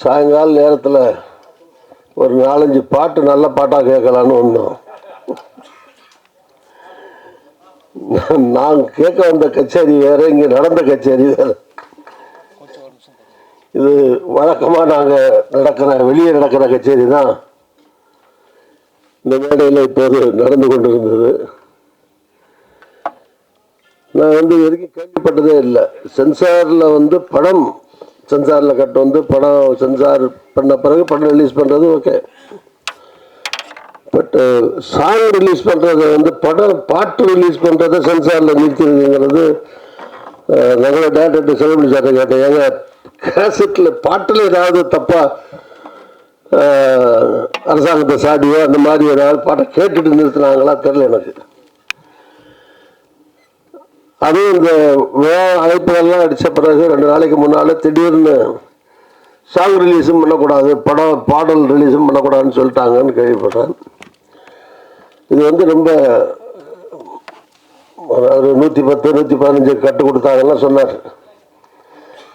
சாயங்கால நேரத்தில் ஒரு 4-5 பாட்டு நல்ல பாட்டாக கேட்கலான்னு ஒன்றும் நான் கேட்க வந்த கச்சேரி வேறு, இங்கே நடந்த கச்சேரி வேறு. இது வழக்கமாக நாங்கள் வெளியே நடக்கிற கச்சேரி தான் இந்த மேடையில் இப்போது நடந்து கொண்டிருந்தது. நான் வரைக்கும் கேள்விப்பட்டதே இல்லை. சென்சாரில் படம் சென்சாரில் படம் சென்சார் பண்ண பிறகு படம் ரிலீஸ் பண்ணுறது ஓகே. பட் சாங் ரிலீஸ் பண்ணுறது பாட்டு ரிலீஸ் பண்ணுறதை சென்சாரில் நிறுத்திருக்குங்கிறது நாங்களே டேரக்டர் செல்வமணி சார்ட்ட கேட்டேன். ஏங்க கேசட்டில் பாட்டில் ஏதாவது தப்பாக அரசாங்கத்தை சாடியோ அந்த மாதிரி ஏதாவது பாட்டை கேட்டுட்டு நிறுத்தினாங்களா தெரியல எனக்கு. அதுவும் இந்த அழைப்புகள்லாம் அடித்த பிறகு 2 நாளைக்கு முன்னால் திடீர்னு சாங் ரிலீஸும் பண்ணக்கூடாது, பாடல் ரிலீஸும் பண்ணக்கூடாதுன்னு சொல்லிட்டாங்கன்னு கேள்விப்பட்டேன். இது ரொம்ப ஒரு 110-115 கட்டு கொடுத்தாங்கலாம் சொன்னார்.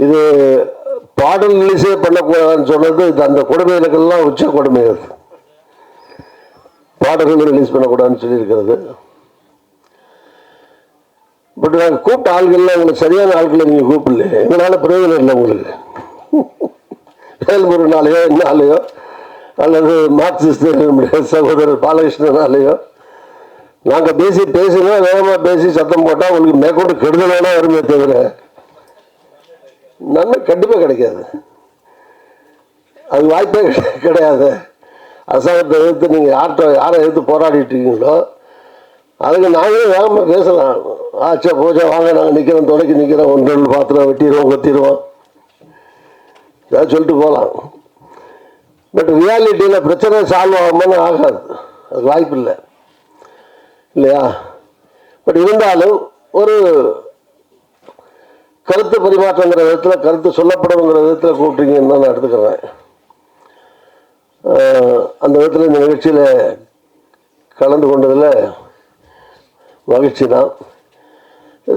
இது பாடல் ரிலீஸே பண்ணக்கூடாதுன்னு சொன்னது இது அந்த கொடுமைகளுக்கெல்லாம் உச்ச கொடுமை. அது பாடல்கள் ரிலீஸ் பண்ணக்கூடாதுன்னு சொல்லியிருக்கிறது. பட் நாங்கள் கூப்பிட்ட ஆள்கள்லாம் உங்களுக்கு சரியான ஆட்களை நீங்கள் கூப்பிடல, எங்களால் பிரயோஜனம் இல்லை. உங்களுக்கு வேல்முருகனாலேயோ என்னாலேயோ அல்லது மார்க்சிஸ்ட் சகோதரர் பாலகிருஷ்ணனாலேயோ நாங்கள் பேசினா வேகமாக பேசி சத்தம் போட்டால் உங்களுக்கு மேற்கொண்டு கெடுதலான வருமே தவிர நன்மை கண்டிப்பாக கிடைக்காது. அது வாய்ப்பே கிடையாது. அரசாங்கத்தை எதிர்த்து நீங்கள் யாரை எதிர்த்து போராடிட்டு இருக்கீங்களோ அதுக்கு நாங்களே வேகமாக பேசலாம். ஆச்சா போச்சா வாங்க, நாங்கள் நிற்கிறோம், தொடக்கி நிற்கிறோம், 1-2 பாத்திரம் வெட்டிடுவோம், கொத்திடுவோம், ஏதாவது சொல்லிட்டு போகலாம். பட் ரியாலிட்டியில் பிரச்சனை சால்வ் ஆகாமல் ஆகாது, அது வாய்ப்பு இல்லை இல்லையா? பட் இருந்தாலும் ஒரு கருத்து பரிமாற்றங்கிற விதத்தில், கருத்து சொல்லப்படுங்கிற விதத்தில் கூப்பிட்டீங்கன்னு தான் நான் எடுத்துக்கிறேன். அந்த விதத்தில் இந்த நிகழ்ச்சியில் கலந்து கொண்டதில் மகிழ்ச்சி தான்.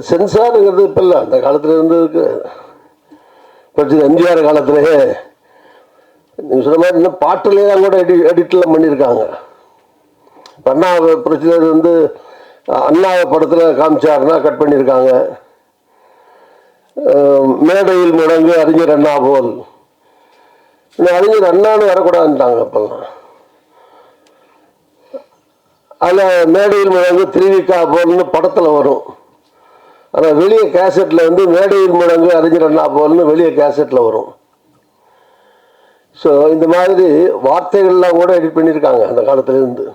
சென்சாருங்கிறது இப்போ இல்லை, அந்த காலத்தில் இருந்ததுக்கு கொஞ்சம் எம்ஜிஆர் காலத்திலேயே நீங்கள் சொன்ன மாதிரி இன்னும் பாட்டுலேயே கூட எடிட்லாம் பண்ணியிருக்காங்க. அண்ணா பிரச்சனை அண்ணா படத்தில் காமிச்சாருன்னா கட் பண்ணியிருக்காங்க. மேடையில் முடங்கு அறிஞர் அண்ணா போல், அறிஞர் அண்ணான்னு வரக்கூடாதுன்ட்டாங்க அப்பெல்லாம். அதில் மேடையில் முடங்கு திருவிக்கா போல்னு படத்தில் வரும். ஆனால் வெளியே கேசட்டில் மேடையில் முடங்கு அறிஞர் அண்ணா போல்னு வெளியே கேசட்டில் வரும். ஸோ இந்த மாதிரி வார்த்தைகள்லாம் கூட எடிட் பண்ணியிருக்காங்க அந்த காலத்துலேருந்து.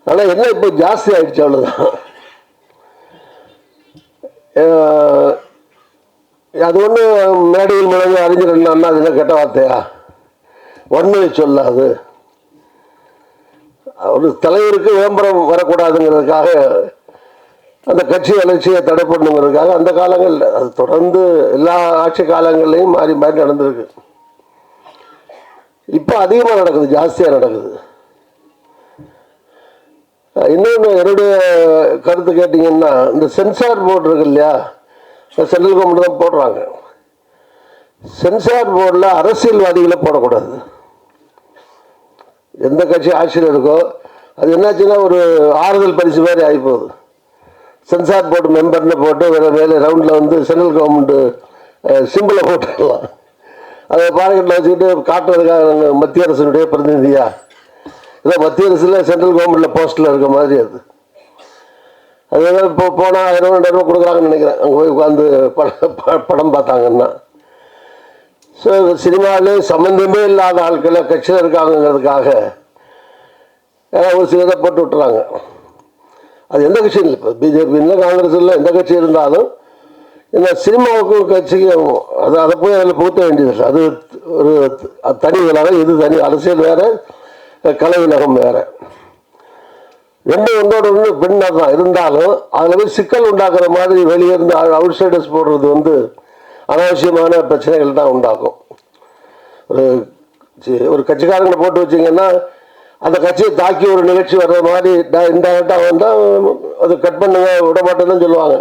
ஆனால் என்ன இப்போ ஜாஸ்தி ஆகிடுச்சு, அவ்வளோதான். அது ஒன்று மேடையில் முழங்க அறிஞர் அண்ணா அது என்ன கெட்ட வார்த்தையா? வன்மையை சொல்லாது. ஒரு தலைவருக்கு விளம்பரம் வரக்கூடாதுங்கிறதுக்காக, அந்த கட்சி வளர்ச்சியை தடை பண்ணுங்கிறதுக்காக அந்த காலங்களில் அது தொடர்ந்து எல்லா ஆட்சி காலங்கள்லையும் மாறி மாறி நடந்திருக்கு. இப்போ அதிகமாக நடக்குது, ஜாஸ்தியாக நடக்குது. இன்னொன்று என்னுடைய கருத்து கேட்டிங்கன்னா, இந்த சென்சார் போர்டு இருக்கு இல்லையா, சென்ட்ரல் கவர்மெண்ட் தான் போடுறாங்க. சென்சார் போர்டில் அரசியல்வாதிகளை போடக்கூடாது. எந்த கட்சி ஆட்சியில் இருக்கோ அது என்னாச்சுன்னா ஒரு ஆறுதல் பரிசு மாதிரி ஆகிப்போகுது. சென்சார் போர்டு மெம்பர்னு போட்டு வேறு மேலே ரவுண்டில் சென்ட்ரல் கவர்மெண்ட்டு சிம்பிளை போட்டுக்கலாம். அதை பாக்கெட்டில் வச்சுக்கிட்டு காட்டுறதுக்காக நாங்கள் மத்திய அரசினுடைய பிரதிநிதியா, இல்லை மத்திய அரசில் சென்ட்ரல் கவர்மெண்ட்டில் போஸ்ட்டில் இருக்க மாதிரி அது இப்போ போனால் 1000-2000 கொடுக்குறாங்கன்னு நினைக்கிறேன். அங்கே போய் உட்காந்து படம் பார்த்தாங்கன்னா. ஸோ சினிமாவிலே சம்மந்தமே இல்லாத ஆட்களை கட்சியில் இருக்காங்கிறதுக்காக ஒரு சிலதை போட்டு விட்டுறாங்க. அது எந்த கட்சியும் இல்லை, இப்போ பிஜேபி இல்லை, காங்கிரஸ் இல்லை, எந்த கட்சி இருந்தாலும் இந்த சினிமாவுக்கும் கட்சிக்கும் அதை போய் அதில் புகுத்த வேண்டியது. அது ஒரு தனி உலகம், இது தனி அரசியல் வேறு, கலை உலகம் வேறு. ஒன்றோட ஒன்று பெண்ணாக தான் இருந்தாலும் அதில் போய் சிக்கல் உண்டாக்குற மாதிரி வெளியே இருந்து அவுட் சைடர்ஸ் போடுறது அனாவசியமான பிரச்சனைகள் தான் உண்டாக்கும். ஒரு கட்சிக்காரங்களை போட்டு வச்சிங்கன்னா அந்த கட்சியை தாக்கி ஒரு நிகழ்ச்சி வர்ற மாதிரி இன்டைரக்டாக வந்தால் அது கட் பண்ணுங்க விட மாட்டேன்னு சொல்லுவாங்க.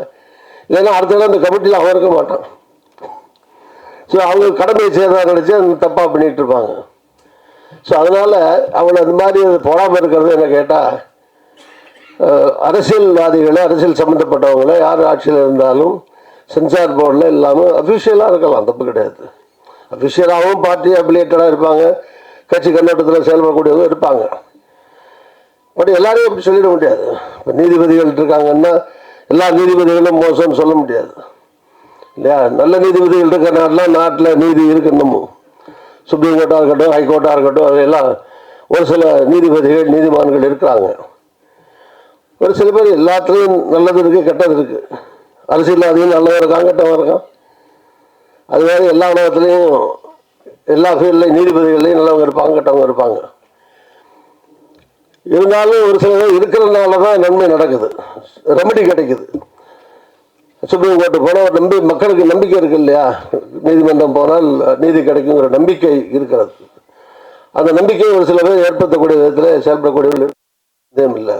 இல்லைன்னா அடுத்த அந்த கமிட்டியில் அவன் இருக்க மாட்டான். ஸோ அவங்க கடமையை செய்யறதா நினச்சி அவங்க தப்பாக பண்ணிகிட்டு இருப்பாங்க. ஸோ அதனால் அவங்கள அந்த மாதிரி போடாமல் இருக்கிறது என்ன கேட்டால், அரசியல்வாதிகளை, அரசியல் சம்மந்தப்பட்டவங்களை யார் ஆட்சியில் இருந்தாலும் சென்சார் போர்டில் இல்லாமல் அஃபிஷியலாக இருக்கலாம், தப்பு கிடையாது. அஃபிஷியலாகவும் பார்ட்டி அபிலேட்டடாக இருப்பாங்க, கட்சி கண்ணோட்டத்தில் செயல்படக்கூடியவங்க இருப்பாங்க. பட் எல்லாரையும் அப்படி சொல்லிட முடியாது. இப்போ நீதிபதிகள் இருக்காங்கன்னா எல்லா நீதிபதிகளும் மோசம்னு சொல்ல முடியாது இல்லையா? நல்ல நீதிபதிகள் இருக்கிற நாட்டில் நீதி இருக்குன்னு, சுப்ரீம் கோர்ட்டாக இருக்கட்டும், ஹைகோர்ட்டாக இருக்கட்டும், அதெல்லாம் ஒரு சில நீதிபதிகள், நீதிமான்கள் இருக்கிறாங்க. ஒரு சில பேர் எல்லாத்துலேயும் நல்லது இருக்குது, கெட்டது இருக்குது. அரசியல்வாதியும் நல்லவன் இருக்கான், கெட்டவன் இருக்கான். அது வேறு எல்லா உலகத்துலேயும் எல்லா ஃபீல்ட்லையும் நீதிபதிகள்லையும் நல்லவங்க இருப்பாங்க, கெட்டவங்க இருப்பாங்க. இருந்தாலும் ஒரு சில பேர் இருக்கிறதுனால தான் நன்மை நடக்குது, ரெமெடி கிடைக்குது. சுப்ரீம் கோர்ட்டு போனால் ஒரு மக்களுக்கு நம்பிக்கை இருக்கு இல்லையா? நீதிமன்றம் போனால் நீதி கிடைக்குங்கிற நம்பிக்கை இருக்கிறது. அந்த நம்பிக்கையை ஒரு சில பேர் ஏற்படுத்தக்கூடிய விதத்தில் செயல்படக்கூடியவர்கள் இல்லை.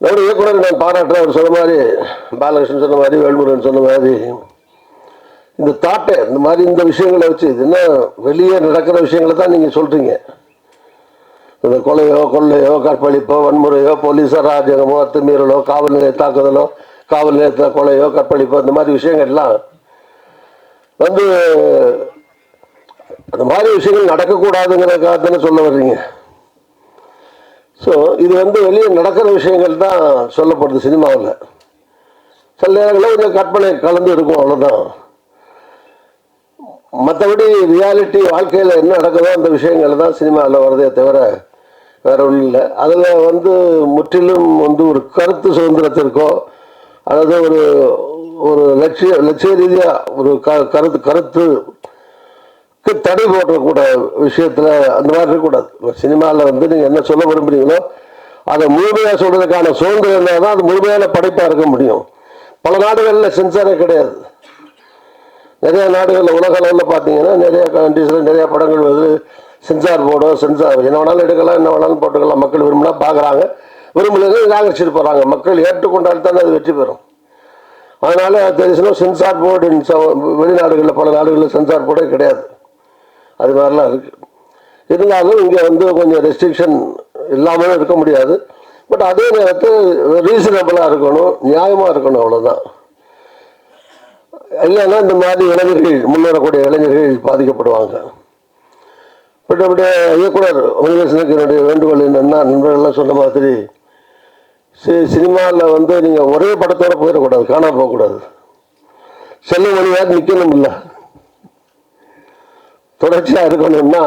நம்முடைய இயக்குனர் நான் பாராட்டுறேன். அவர் சொன்ன மாதிரி, பாலகிருஷ்ணன் சொன்ன மாதிரி, வேல்முருகன் சொன்ன மாதிரி, இந்த தாட்டை இந்த மாதிரி இந்த விஷயங்களை வச்சு, இது என்ன வெளியே நடக்கிற விஷயங்களை தான் நீங்கள் சொல்கிறீங்க. இந்த கொலையோ, கொள்ளையோ, கற்பழிப்போ, வன்முறையோ, போலீஸ் அராஜகமோ, அத்துமீறலோ, காவல் நிலைய தாக்குதலோ, காவல் நிலையத்தில் கொலையோ, கற்பழிப்போ, இந்த மாதிரி விஷயங்கள்லாம் வந்து அந்த மாதிரி விஷயங்கள் நடக்கக்கூடாதுங்கிறதுக்காக தானே சொல்ல வர்றீங்க. ஸோ இது வந்து வெளியே நடக்கிற விஷயங்கள் தான் சொல்லப்படுது சினிமாவில். சில நேரங்களில் கொஞ்சம் கற்பனை கலந்து இருக்கும், அவ்வளோதான். மற்றபடி ரியாலிட்டி வாழ்க்கையில் என்ன நடக்குதோ அந்த விஷயங்கள் தான் சினிமாவில் வருதே தவிர வேற ஒன்றும் இல்லை. அதில் வந்து முற்றிலும் வந்து ஒரு கருத்து சுதந்திரத்திற்கோ அல்லது ஒரு ஒரு லட்சிய ரீதியாக ஒரு கருத்துக்கு தடை போட்டக்கூட விஷயத்தில் அந்த மாதிரி இருக்கக்கூடாது. சினிமாவில் வந்து நீங்கள் என்ன சொல்ல விரும்புகிறீங்களோ அதை முழுமையாக சொல்கிறதுக்கான சுதந்திரம் இருந்தால் தான் அது முழுமையான படைப்பாக இருக்க முடியும். பல நாடுகளில் சென்சாரே கிடையாது. நிறைய நாடுகளில் உலக அளவில் பார்த்தீங்கன்னா நிறைய கண்ட்ரீஸில் நிறைய படங்கள் வந்து சென்சார் போர்டோ, சென்சார் என்ன வேணாலும் எடுக்கலாம், என்ன வேணாலும் போட்டுக்கலாம். மக்கள் விரும்பினா பார்க்குறாங்க, விரும்பலைங்க நிராகரிச்சுட்டு போகிறாங்க. மக்கள் ஏற்றுக்கொண்டால் தானே அது வெற்றி பெறும். அதனால் தெரிஞ்சுன்னா சென்சார் போர்டு வெளிநாடுகளில் பல நாடுகளில் சென்சார் போர்டே கிடையாது. அது மாதிரிலாம் இருக்குது. இருந்தாலும் இங்கே வந்து கொஞ்சம் ரெஸ்ட்ரிக்ஷன் இல்லாமலும் இருக்க முடியாது. பட் அதே நேரத்தில் ரீசனபிளாக இருக்கணும், நியாயமாக இருக்கணும், அவ்வளோதான். இல்லைன்னா இந்த மாதிரி இளைஞர்கள், முன்னேறக்கூடிய இளைஞர்கள் பாதிக்கப்படுவாங்க. பட் அப்படியே இயக்குனர் முருகேசனுக்கு என்னுடைய வேண்டுகோள் என்னென்னா, நண்பர்கள்லாம் சொன்ன மாதிரி சினிமாவில் வந்து நீங்கள் ஒரே படத்தோடு போயிடக்கூடாது, காணாமல் போகக்கூடாது. செல்லும் வழியாக நிற்கணும், இல்லை தொடர்ச்சியாக இருக்கணும்னா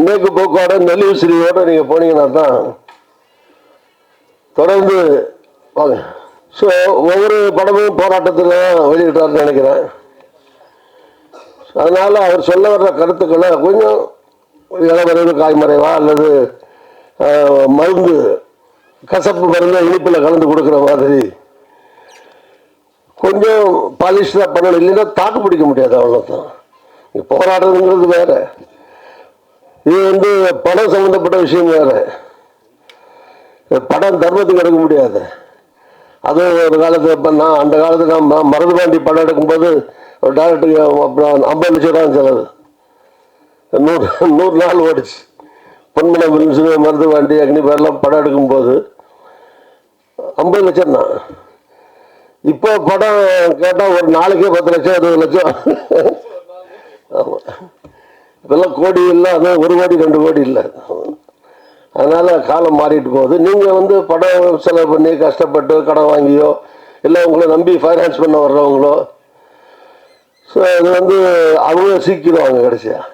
நேக்கு போக்கோட நெளிவு சிறியோடு நீங்கள் போனீங்கன்னா தான் தொடர்ந்து வாங்க. ஸோ ஒவ்வொரு படமும் போராட்டத்தில் வெளியிட்டார்னு நினைக்கிறேன். அதனால் அவர் சொல்ல வர்ற கருத்துக்களை கொஞ்சம் இளமறைவு காய்மறைவா அல்லது மருந்து கசப்பு மருந்து இனிப்பில் கலந்து கொடுக்குற மாதிரி கொஞ்சம் பாலிஷ்டாக பண்ணணும். இல்லைன்னா தாக்கு பிடிக்க முடியாது, அவ்வளோதான். போராடுறதுங்கிறது வேற, இது வந்து படம் சம்மந்தப்பட்ட விஷயம் வேற. படம் தர்மத்துக்கு எடுக்க முடியாது. அது ஒரு காலத்தில் இப்போ அந்த காலத்தில் நான் மருதுபாண்டி படம் எடுக்கும்போது ஒரு டேரக்டருக்கு அப்புறம் 50 லட்சம் ரூபா செலவு. 100 நாள் ஓடிச்சு. பொன்மனம் மருதுபாண்டி அக்னி பேர்லாம் படம் எடுக்கும்போது 50 லட்சம் தான். இப்போ படம் கேட்டால் ஒரு நாளைக்கே 10 லட்சம் 20 லட்சம். ஆமாம், இப்பெல்லாம் கோடி இல்லை, அது 1 கோடி 2 கோடி இல்லை. அதனால் காலம் மாறிட்டு போகுது. நீங்கள் வந்து படம் செலவு பண்ணி கஷ்டப்பட்டு கடன் வாங்கியோ இல்லை உங்களை நம்பி ஃபைனான்ஸ் பண்ண வர்றவங்களோ, ஸோ இது வந்து அவங்க சீக்கிடுவாங்க கடைசியாக.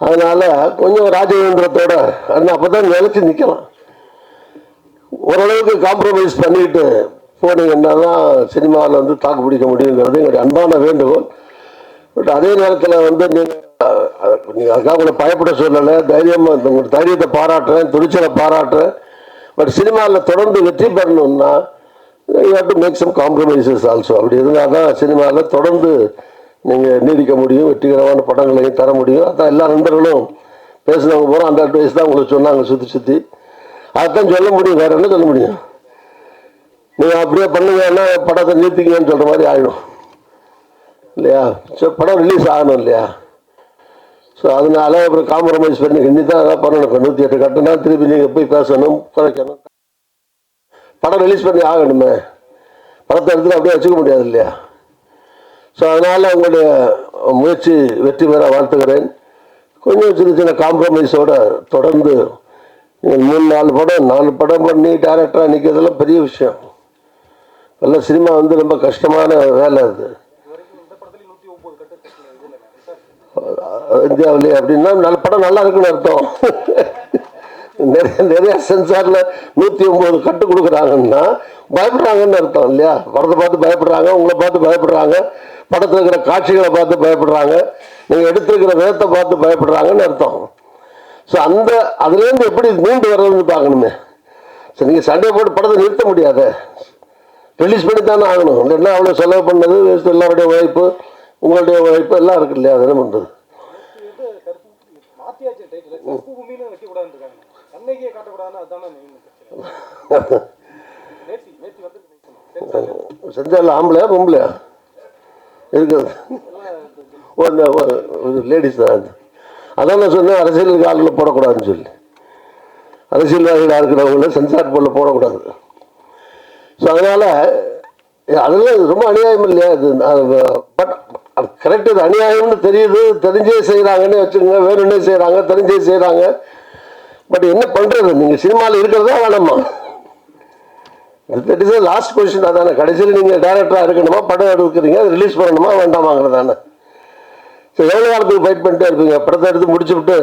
அதனால் கொஞ்சம் ராஜதந்திரத்தோட அப்போ தான் நிலச்சி நிற்கலாம். ஓரளவுக்கு காம்ப்ரமைஸ் பண்ணிக்கிட்டு போனீங்கன்னா தான் சினிமாவில் வந்து தாக்கு பிடிக்க முடியுங்கிறது எங்களுடைய அன்பான வேண்டுகோள். பட் அதே நேரத்தில் வந்து நீங்கள் அதுக்காக உங்களை பயப்பட சொல்லலை, தைரியமாக உங்களோட தைரியத்தை பாராட்டுறேன், துணிச்சலை பாராட்டுறேன். பட் சினிமாவில் தொடர்ந்து வெற்றி பெறணும்னா you have to make some compromises also. அப்படி இருந்தால் தான் சினிமாவில் தொடர்ந்து நீங்கள் நீடிக்க முடியும், வெற்றிகரமான படங்களையும் தர முடியும். அதான் எல்லா நண்பர்களும் பேசுனவங்க போகிறோம், அந்த அட்வைஸ் தான் உங்களுக்கு சொன்னாங்க சுற்றி. அதைத்தான் சொல்ல முடியும், வேறு என்ன சொல்ல முடியும்? நீங்கள் அப்படியே பண்ணுங்கன்னா படத்தை நிறுத்திக்கங்கன்னு சொல்கிற மாதிரி ஆகிடும். இல்லையா? ஸோ படம் ரிலீஸ் ஆகணும் இல்லையா? ஸோ அதனால அப்புறம் காம்ப்ரமைஸ் பண்ணி இன்னி தான் அதான் பண்ணணும். 108 கட்டுனா திருப்பி நீங்கள் போய் பேசணும், குறைக்கணும். படம் ரிலீஸ் பண்ணி ஆகணுமே, படத்தை எடுத்து அப்படியே வச்சுக்க முடியாது இல்லையா? ஸோ அதனால் உங்களுடைய முயற்சி வெற்றி பெற வாழ்த்துக்கிறேன். கொஞ்சம் சின்ன சின்ன காம்ப்ரமைஸோடு தொடர்ந்து நீங்கள் 3-4 படம் பண்ணி டேரக்டராக நிற்கிறதெல்லாம் பெரிய விஷயம். எல்லாம் சினிமா வந்து ரொம்ப கஷ்டமான வேலை அது இந்தியாவிலே. அப்படின்னா நல்ல படம் நல்லா இருக்குன்னு அர்த்தம். நிறைய சென்சாரில் 109 கட்டு கொடுக்குறாங்கன்னா பயப்படுறாங்கன்னு அர்த்தம் இல்லையா? படத்தை பார்த்து பயப்படுறாங்க, உங்களை பார்த்து பயப்படுறாங்க, படத்தில் இருக்கிற காட்சிகளை பார்த்து பயப்படுறாங்க, நீங்கள் எடுத்திருக்கிற விதத்தை பார்த்து பயப்படுறாங்கன்னு அர்த்தம். ஸோ அதுலேருந்து எப்படி மீண்டு வர்றதுன்னு பார்க்கணுமே. ஸோ நீங்கள் சண்டை போட்டு படத்தை நிறுத்த முடியாது, ரிலீஸ் பண்ணி தானே ஆகணும். இல்லைன்னா அவ்வளோ செலவு பண்ணது வேஸ்ட், எல்லாருடைய உழைப்பு, உங்களுடைய உழைப்பு எல்லாம் இருக்கு இல்லையா? அது என்ன பண்ணுறது? செஞ்சால ஆம்பளையா பொம்பளையா இருக்குது? லேடிஸ் தான். அதான் நான் சொன்னேன், அரசியலுக்கு ஆளுகளை போடக்கூடாதுன்னு சொல்லி. அரசியல்வாதிகளாக இருக்கிறவங்கள சென்சார் போர்டில் போடக்கூடாது. ஸோ அதனால் அதெல்லாம் ரொம்ப அநியாயம் இல்லையா? இது பட் கரெக்ட், இது அநியாயம்னு தெரியுது, தெரிஞ்சே செய்கிறாங்கன்னு வச்சுக்கோங்க. வேணும்னே செய்கிறாங்க, தெரிஞ்சே செய்கிறாங்க. பட் என்ன பண்ணுறது? நீங்கள் சினிமாவில் இருக்கிறதா வேணாமா? That is last question. அதானே கடைசியில் நீங்கள் டைரக்டராக இருக்கணுமா, படம் எடுக்கிறீங்க, அது ரிலீஸ் பண்ணணுமா வேண்டாமாங்கிறது தானே. ஸோ எவ்வளோ காலத்துக்கு ஃபைட் பண்ணிட்டே இருப்பீங்க? படத்தை எடுத்து முடிச்சு விட்டு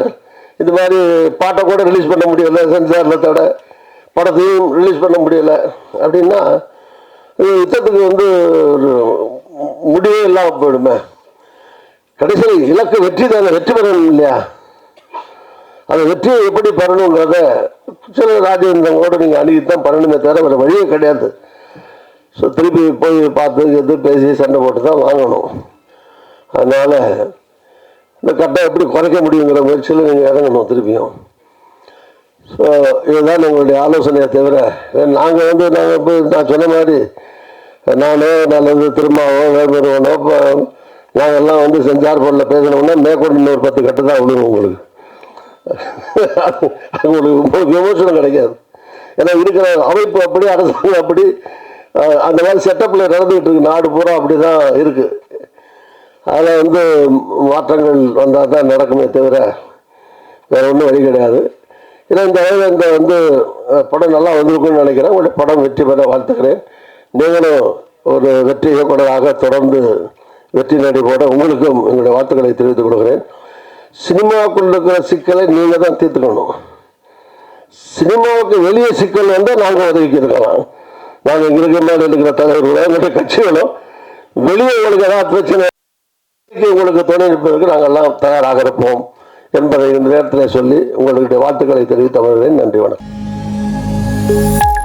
இது மாதிரி பாட்டை கூட ரிலீஸ் பண்ண முடியலை, சென்சாரில் தட படத்தையும் ரிலீஸ் பண்ண முடியலை அப்படின்னா யுத்தத்துக்கு வந்து ஒரு முடிவே இல்லாமல் போயிடுமே. கடைசியில் இலக்கு வெற்றி தானே, வெற்றி பெறணும் இல்லையா? அந்த வெற்றியை எப்படி பெறணுங்கிறத சில ராஜேந்திரங்களோடு நீங்கள் அணுகித்தான் பண்ணணுமே தவிர வேறு வழியே கிடையாது. ஸோ திருப்பி போய் பார்த்து எது பேசி சண்டை போட்டு தான் வாங்கணும். அதனால் இந்த கட்டம் எப்படி குறைக்க முடியுங்கிற முயற்சியில் நீங்கள் இறங்கணும் திருப்பியும். ஸோ இதுதான் எங்களுடைய ஆலோசனையை தவிர நாங்கள் இப்போ நான் சொன்ன மாதிரி நானோ நல்லது திரும்பவோ வேறுவனோ இப்போ நாங்கள்லாம் சென்சார் போர்டில் பேசணும்னா மேற்கொண்டு இன்னொரு 10 கட்டு தான் விழுவும் உங்களுக்கு. உங்களுக்கு விமர்சனம் கிடைக்காது. ஏன்னா இருக்கிற அமைப்பு அப்படி, அரசாங்கம் அப்படி, அந்த மாதிரி செட்டப்பில் நடந்துக்கிட்டு இருக்கு. நாடு பூரா அப்படி தான் இருக்குது. அதில் மாற்றங்கள் வந்தால் தான் நடக்குமே தவிர வேறு ஒன்றும் வழி கிடையாது. ஏன்னா இந்த படம் நல்லா வந்திருக்குன்னு நினைக்கிறேன். உங்களுடைய படம் வெற்றி பெற வாழ்த்துக்கிறேன். நீங்களும் ஒரு வெற்றி இயக்குனராக தொடர்ந்து வெற்றி நடைபோட உங்களுக்கும் எங்களுடைய வாழ்த்துக்களை தெரிவித்துக் கொடுக்குறேன். சினிமாவுக்குள்ள இருக்கிற சிக்கலை நீங்கள் தான் தீர்த்துக்கணும். சினிமாவுக்கு வெளியே சிக்கல் வந்தால் நாங்கள் உதவிக்கு இருக்கலாம். நாங்கள் இங்கே இருக்கிற மேலே இருக்கிற தலைவர்களோ எங்களுடைய கட்சிகளும் வெளியே உங்களுக்கு ஏதாவது பிரச்சனை உங்களுக்கு துணை இருப்பதற்கு நாங்கள்லாம் தயாராக இருப்போம் என்பதை இந்த நேரத்தில் சொல்லி உங்களுடைய வாழ்த்துக்களை தெரிவித்து அமர்கிறேன். நன்றி, வணக்கம்.